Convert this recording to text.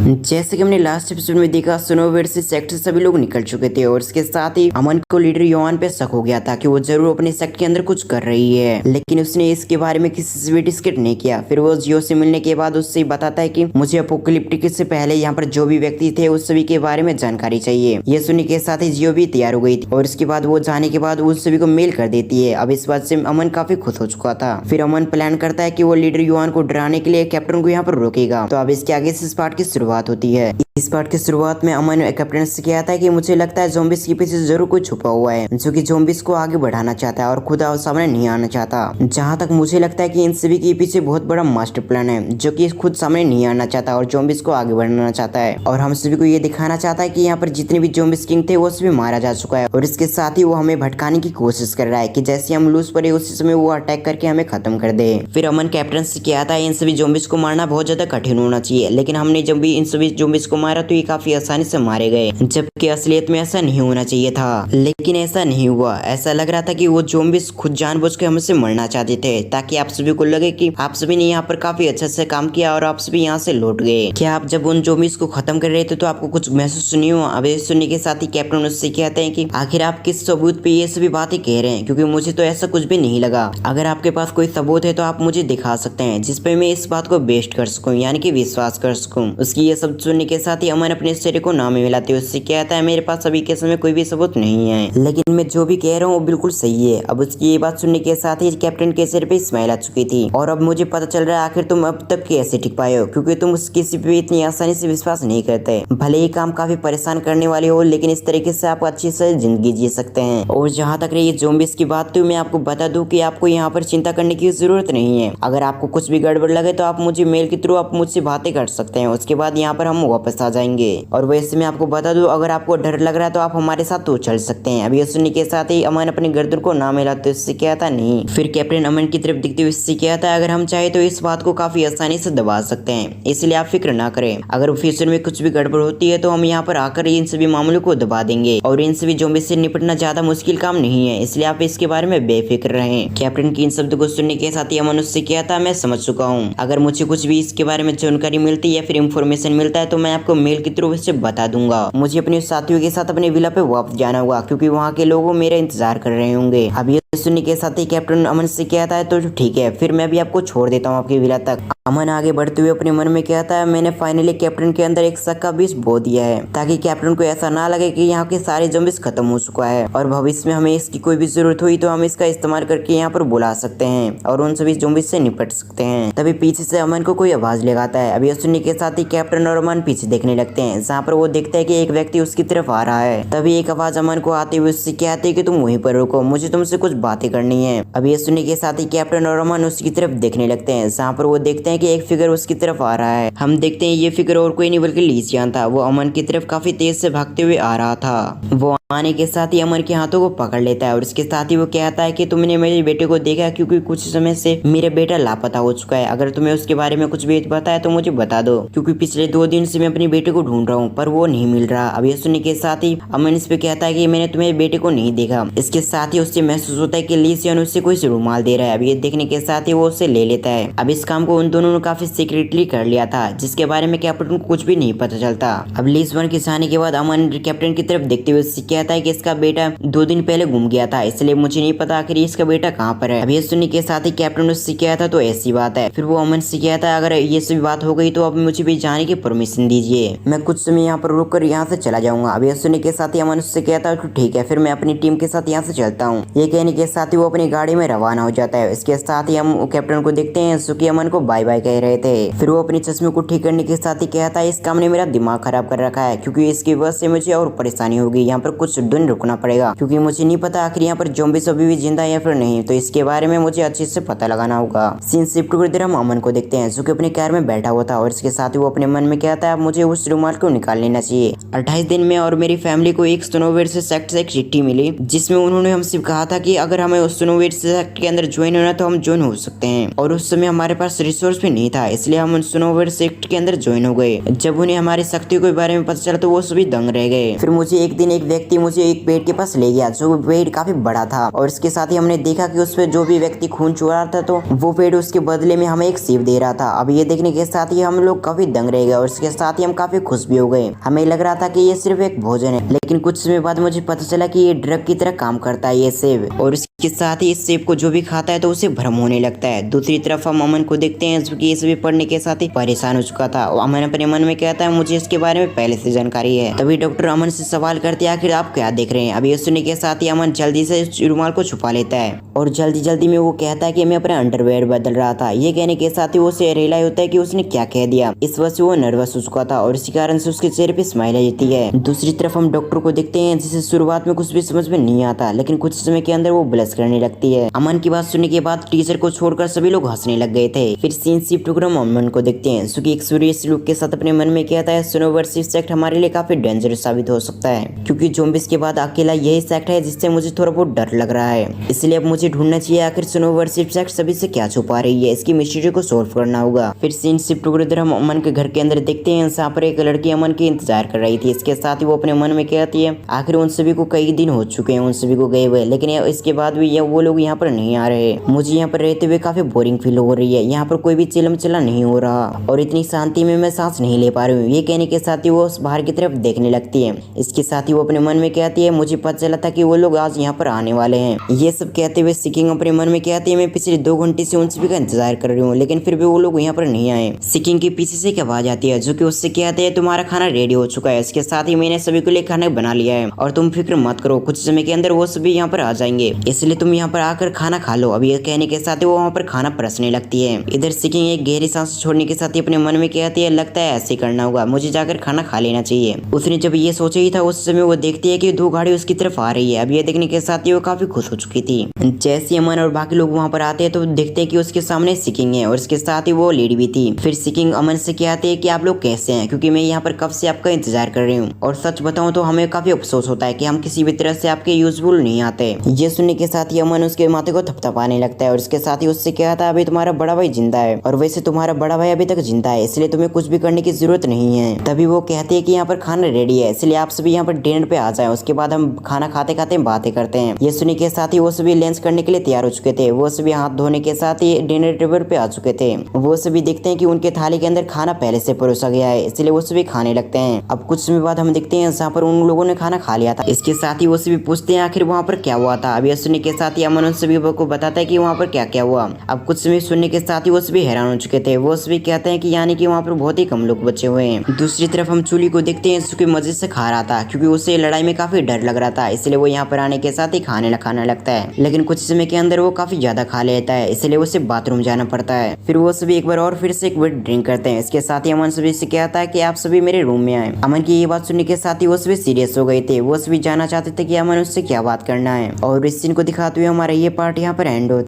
जैसे कि हमने लास्ट एपिसोड में देखा, स्नोवेयर से सेक्ट से सभी लोग निकल चुके थे और इसके साथ ही अमन को लीडर योहान पे शक हो गया था कि वो जरूर अपने सेक्ट के अंदर कुछ कर रही है, लेकिन उसने इसके बारे में किसी से भी डिस्कस नहीं किया। फिर वो जियो से मिलने के बाद उससे बताता है कि मुझे अपोकलिप्टिक से पहले यहाँ पर जो भी व्यक्ति थे उस सभी के बारे में जानकारी चाहिए। ये सुनने के साथ ही जियो भी तैयार हो गई थी और इसके बाद वो जाने के बाद उन सभी को मेल कर देती है। अब इस बात से अमन काफी खुश हो चुका था। फिर अमन प्लान करता है कि वो लीडर योहान को डराने के लिए कैप्टन को यहाँ पर रोकेगा। तो अब इसके आगे से इस पार्ट की शुरुआत होती है। इस पार्ट की शुरुआत में अमन कैप्टन से कहता है कि मुझे लगता है ज़ॉम्बीज़ के पीछे जरूर कोई छुपा हुआ है जो कि ज़ॉम्बीज़ को आगे बढ़ाना चाहता है और खुद सामने नहीं आना चाहता। जहाँ तक मुझे लगता है कि इन सभी के पीछे बहुत बड़ा मास्टर प्लान है जो कि खुद सामने नहीं आना चाहता और ज़ॉम्बीज़ को आगे बढ़ाना चाहता है और हम सभी को ये दिखाना चाहता है कि यहाँ पर जितने भी ज़ॉम्बीज़ किंग थे वो सभी मारा जा चुका है और इसके साथ ही वो हमें भटकाने की कोशिश कर रहा है कि जैसे हम लूज पड़े उसी समय वो अटैक करके हमें खत्म कर दे। फिर अमन कैप्टन से कहता है इन सभी ज़ॉम्बीज़ को मारना बहुत ज्यादा कठिन होना चाहिए, लेकिन हमने जब भी इन सभी ज़ॉम्बीज़ को मारा तो ये काफी आसानी से मारे गए, जबकि असलियत में ऐसा नहीं होना चाहिए था। लेकिन ऐसा नहीं हुआ। ऐसा लग रहा था कि वो ज़ॉम्बीज़ खुद जानबूझ के हमसे मरना चाहते थे ताकि आप सभी को लगे कि आप सभी ने यहाँ पर काफी अच्छे से काम किया और आप सभी यहाँ से लौट गए। क्या आप जब उन ज़ॉम्बीज़ को खत्म कर रहे थे तो आपको कुछ महसूस नहीं हुआ? अब ये सुनने के साथ ही कैप्टन उससे कहते हैं कि आखिर आप किस सबूत पे ये सभी बातें कह रहे हैं, क्योंकि मुझे तो ऐसा कुछ भी नहीं लगा। अगर आपके पास कोई सबूत है तो आप मुझे दिखा सकते हैं जिसपे मैं इस बात को बेस्ट कर सकूं, यानी कि विश्वास कर सकूं। उसकी ये सब सुनने के साथ ही अमन अपने चेहरे को नाम मिलाते हुए उससे कहता है मेरे पास अभी के समय कोई भी सबूत नहीं है, लेकिन मैं जो भी कह रहा हूँ वो बिल्कुल सही है। अब उसकी ये बात सुनने के साथ ही कैप्टन के चेहरे पे स्माइल आ चुकी थी और अब मुझे पता चल रहा है आखिर तुम अब तक कैसे टिक पाए हो, क्योंकि तुम किसी पे इतनी आसानी से विश्वास नहीं करते। भले ही काम काफी परेशान करने वाले हो, लेकिन इस तरीके से आप अच्छी से जिंदगी जी सकते हैं। और जहाँ तक रही ज़ॉम्बीज़ की बात, तो मैं आपको बता दूं कि आपको यहाँ पर चिंता करने की जरूरत नहीं है। अगर आपको कुछ भी गड़बड़ लगे तो आप मुझे मेल के थ्रू आप मुझसे बातें कर सकते हैं, उसके बाद यहाँ पर हम वापस आ जाएंगे। और वैसे मैं आपको बता दूं अगर आपको डर लग रहा है तो आप हमारे साथ तो चल सकते हैं। अभी सुनने के साथ ही अमन अपनी गर्दन को ना मिलाते उससे कहता नहीं। फिर कैप्टन अमन की तरफ दिखते हुए उससे कहता है अगर हम चाहे तो इस बात को काफी आसानी से दबा सकते हैं, इसलिए आप फिक्र ना करें। अगर फ्यूचर में कुछ भी गड़बड़ होती है तो हम यहाँ पर आकर इन सभी मामलों को दबा देंगे और इन सभी ज़ॉम्बी से निपटना ज्यादा मुश्किल काम नहीं है, इसलिए आप इसके बारे में बेफिक्र रहें। कैप्टन की इन शब्दों को सुनने के साथ ही अमन उससे कहता मैं समझ चुका हूँ। अगर मुझे कुछ भी इसके बारे में जानकारी मिलती है या फिर इंफॉर्मेशन मिलता है तो मैं आपको मेल के थ्रू इससे बता दूंगा। मुझे अपने साथियों के साथ अपने विला पे वापस जाना होगा क्योंकि वहाँ के लोग मेरा इंतजार कर रहे होंगे। अब ये सुनने के साथ ही कैप्टन अमन से कहता है तो ठीक है, फिर मैं भी आपको छोड़ देता हूँ आपकी विला तक। अमन आगे बढ़ते हुए अपने मन में कहता है मैंने फाइनली कैप्टन के अंदर एक शक का बीज बो दिया है ताकि कैप्टन को ऐसा ना लगे कि यहाँ के सारे ज़ॉम्बीज़ खत्म हो चुका है और भविष्य में हमें इसकी कोई भी जरूरत हुई तो हम इसका इस्तेमाल करके यहाँ पर बुला सकते हैं और उन सभी ज़ॉम्बीज़ से निपट सकते हैं। तभी पीछे से अमन को कोई आवाज लगाता है। अभी सुनने के साथ ही कैप्टन और अमन पीछे देखने लगते हैं, जहाँ पर वो देखते हैं कि एक व्यक्ति उसकी तरफ आ रहा है। तभी एक आवाज अमन को आते हुए उससे कहती है कि तुम वहीं पर रुको, मुझे तुमसे कुछ बातें करनी है। अभी ये सुनने के साथ ही कैप्टन और अमन उसकी तरफ देखने लगते हैं, जहाँ पर वो देखते हैं कि एक फिगर उसकी तरफ आ रहा है। हम देखते हैं ये फिगर और कोई नहीं बल्कि लीजियान था। वो अमन की तरफ काफी तेज से भागते हुए आ रहा था। वो आने के साथ ही अमन के हाथों को पकड़ लेता है और इसके साथ ही वो कहता है कि तुमने मेरे बेटे को देखा, क्योंकि कुछ समय से मेरा बेटा लापता हो चुका है। अगर तुम्हें उसके बारे में कुछ भी पता है तो मुझे बता दो, क्योंकि पिछले 2 दिन से मैं अपने बेटे को ढूंढ रहा हूँ पर वो नहीं मिल रहा। अब ये सुनने के साथ ही अमन इस पे कहता है कि मैंने तुम्हारे बेटे को नहीं देखा। इसके साथ ही उससे महसूस होता है कि लीजियन उससे कोई रुमाल दे रहा है। अब ये देखने के साथ ही वो उससे ले लेता है। अब इस काम को उन दोनों ने काफी सीक्रेटली कर लिया था, जिसके बारे में कैप्टन को कुछ भी नहीं पता चलता। अब लीजियन के जाने के बाद अमन कैप्टन की तरफ देखते हुए उससे कहता है कि इसका बेटा 2 दिन पहले गुम गया था, इसलिए मुझे नहीं पता आखिर इसका बेटा कहाँ पर है। अब ये सुनने के साथ ही कैप्टन उससे कहता तो ऐसी बात है। फिर वो अमन से कहता है अगर ये सभी बात हो गई तो अब मुझे भी जाने की परमिशन दीजिए, मैं कुछ समय यहाँ पर रुक कर यहाँ से चला जाऊंगा। अब ये सुनने के साथ ही अमन उससे कहता है ठीक है, फिर मैं अपनी टीम के साथ यहाँ से चलता हूँ। ये कहने के साथ ही वो अपनी गाड़ी में रवाना हो जाता है। इसके साथ ही हम कैप्टन को देखते हैं जो कि अमन को बाय बाय कह रहे थे। फिर वो अपने चश्मे को ठीक करने के साथ ही कहता है इस काम ने मेरा दिमाग खराब कर रखा है, क्योंकि इसकी वजह से मुझे और परेशानी होगी। यहाँ पर कुछ दिन रुकना पड़ेगा क्योंकि मुझे नहीं पता आखिर यहाँ पर ज़ॉम्बीज़ अभी भी जिंदा है या फिर नहीं, तो इसके बारे में मुझे अच्छे से पता लगाना होगा। सीन शिफ्ट कर देर हम अमन को देखते हैं जो कि अपनी कार में बैठा हुआ था और इसके साथ ही वो अपने मन में कहता है मुझे उस रुमाल को निकाल लेना चाहिए। 28 दिन में और मेरी फैमिली को एक स्नोवेयर से सेक्ट से एक चिट्ठी मिली जिसमें उन्होंने हमसे कहा था कि अगर हमें उस स्नोवेयर सेक्ट के अंदर ज्वाइन होना तो हम ज्वाइन हो सकते हैं, और उस समय हमारे पास रिसोर्स भी नहीं था, इसलिए हम स्नोवेयर सेक्ट के अंदर ज्वाइन हो गए। जब उन्हें हमारी शक्ति के बारे में पता चला तो वो सभी दंग रह गए। फिर मुझे एक दिन एक व्यक्ति व्यक्ति मुझे एक पेड़ के पास ले गया जो पेड़ काफी बड़ा था और इसके साथ ही हमने देखा कि उस पे जो भी व्यक्ति खून चुरा था तो वो पेड़ उसके बदले में हमें एक सेब दे रहा था। अब ये देखने के साथ ही हम लोग काफी दंग रह गए और इसके साथ ही हम काफी खुश भी हो गए। हमें लग रहा था कि ये सिर्फ एक भोजन है, लेकिन कुछ समय बाद मुझे पता चला कि ये ड्रग की तरह काम करता है ये सेब, और इसके साथ ही इस सेब को जो भी खाता है तो उसे भ्रम होने लगता है। दूसरी तरफ हम अमन को देखते हैं जो कि ये सभी पढ़ने के साथ ही परेशान हो चुका था। अमन अपने मन में कहता है मुझे इसके बारे में पहले से जानकारी है। तभी डॉक्टर अमन से सवाल करते हैं आखिर आप क्या देख रहे हैं। अब ये सुनने के साथ ही अमन जल्दी से रुमाल को छुपा लेता है और जल्दी में वो कहता है कि मैं अपना अंडरवेयर बदल रहा था। ये कहने के साथ ही उसे रियलाइज होता है कि उसने क्या कह दिया। इस वजह से वो नर्वस हो चुका था और इसी कारण से उसके चेहरे पे स्माइल आ जाती है। दूसरी तरफ हम डॉक्टर को देखते हैं जिसे शुरुआत में कुछ भी समझ में नहीं आता, लेकिन कुछ समय के अंदर वो ब्लश करने लगती है। अमन की बात सुनने के बाद टीचर को छोड़कर सभी लोग हंसने लग गए थे। फिर सीन शिफ्ट होकर हम अमन को देखते हैं जो कि एक सीरियस लुक के साथ अपने मन में कहता है स्नोवर्सिव सेक्ट हमारे लिए काफी डेंजरस साबित हो सकता है, क्योंकि ज़ॉम्बीज़ के बाद अकेला यही सेक्ट है जिससे मुझे थोड़ा बहुत डर लग रहा है। इसलिए अब मुझे ढूंढना चाहिए आखिर स्नोवर्सिव सेक्ट सभी से क्या छुपा रही है, इसकी मिस्ट्री को सोल्व करना होगा। फिर सीन शिफ्ट होकर इधर हम अमन के घर के अंदर देखते हैं जहाँ पर एक लड़की अमन के इंतजार कर रही थी। इसके साथ ही वो अपने मन में कहती है आखिर उन सभी को कई दिन हो चुके हैं उन सभी को गए हुए, लेकिन इसके बाद भी वो लोग यहाँ पर नहीं आ रहे। मुझे यहाँ पर रहते हुए काफी बोरिंग फील हो रही है, यहाँ पर कोई भी चिलम चला नहीं हो रहा और इतनी शांति में मैं सांस नहीं ले पा रही हूँ। ये कहने के साथ ही वो बाहर की तरफ देखने लगती है। इसके साथ ही वो अपने मन में कहती है मुझे पता चला था कि वो लोग आज यहाँ पर आने वाले हैं। ये सब कहते हुए सिकिंग अपने मन में कहती है मैं पिछले 2 घंटे से उन सभी का इंतजार कर रही हूँ, लेकिन फिर भी वो लोग यहाँ पर नहीं आए। सिकिंग के पीछे से एक आवाज आती है जो कि उससे कहते हैं तुम्हारा खाना रेडी हो चुका है। इसके साथ ही मैंने सभी के लिए खाना बना लिया है और तुम फिक्र मत करो, कुछ समय के अंदर वो सभी यहाँ पर आ जाएंगे, इसलिए तुम यहाँ पर आकर खाना खा लो। अब ये कहने के साथ ही वो वहाँ पर खाना परसने लगती है। इधर सिकिंग एक गहरी सांस छोड़ने के साथ ही अपने मन में कहती है लगता है ऐसे करना होगा, मुझे जाकर खाना खा लेना चाहिए। उसने जब ये सोचा ही था उस समय वो देखती है कि 2 गाड़ी उसकी तरफ आ रही है। अब ये देखने के साथ ही वो काफी खुश हो चुकी थी। जैसे अमन और बाकी लोग वहाँ पर आते हैं तो देखते हैं कि उसके सामने सिकिंग है और इसके साथ ही वो लेडी भी थी। फिर सिकिंग अमन से कहते हैं कि आप लोग कैसे हैं, क्योंकि मैं यहाँ पर कब से आपका इंतजार कर रही हूँ और सच बताऊँ तो हमें काफी अफसोस होता है कि हम किसी भी तरह से आपके यूजफुल नहीं आते। ये सुनने के साथ ही अमन उसके माथे को थपथपाने लगता है और इसके साथ ही उससे कहता है अभी तुम्हारा बड़ा भाई जिंदा है और वैसे तुम्हारा बड़ा भाई अभी तक जिंदा है, इसलिए तुम्हें कुछ भी करने की जरूरत नहीं है। तभी वो कहते हैं कि यहाँ पर खाना रेडी है, इसलिए आप सभी यहाँ पर डिनर पे आ जाएं, उसके बाद हम खाना खाते खाते बातें करते हैं। ये सुनने के साथ ही वो सभी लंच करने के लिए तैयार हो चुके थे। वो सभी हाथ धोने के साथ ही डिनर टेबल पे आ चुके थे। वो सभी देखते हैं कि उनके थाली के अंदर खाना पहले से परोसा गया है, इसलिए वो सभी खाने लगते हैं। अब कुछ समय बाद हम देखते हैं जहाँ पर उन लोगों ने खाना खा लिया था। इसके साथ ही वो सभी पूछते हैं आखिर वहाँ पर क्या हुआ था। अब ये सुनने के साथ ही अमन उन सभी को बताता है कि वहाँ पर क्या क्या हुआ। अब कुछ समय सुनने के साथ ही वो सभी हैरान हो चुके थे। वो सभी कहते हैं कि यानी कि वहाँ पर बहुत ही कम लोग बचे हुए हैं। दूसरी तरफ हम चूली को देखते हैं जो कि मजे से खा रहा था, क्योंकि उसे लड़ाई में काफी डर लग रहा था, इसलिए वो यहाँ पर आने के साथ ही खाना लगता है। लेकिन कुछ समय के अंदर वो काफी ज्यादा खा लेता है, इसलिए उसे बाथरूम जाना पड़ता है। फिर वो सभी एक बार और फिर से एक बार ड्रिंक करते हैं। इसके साथ ही अमन सभी से कहता है कि आप सभी मेरे रूम में आए। अमन की ये बात सुनने के साथ ही वो सभी सीरियस हो गए थे। वो सभी जानना चाहते थे कि अमन उससे क्या बात करना है और इस सीन को दिखाते हुए हमारा ये पार्ट यहाँ पर एंड होता है।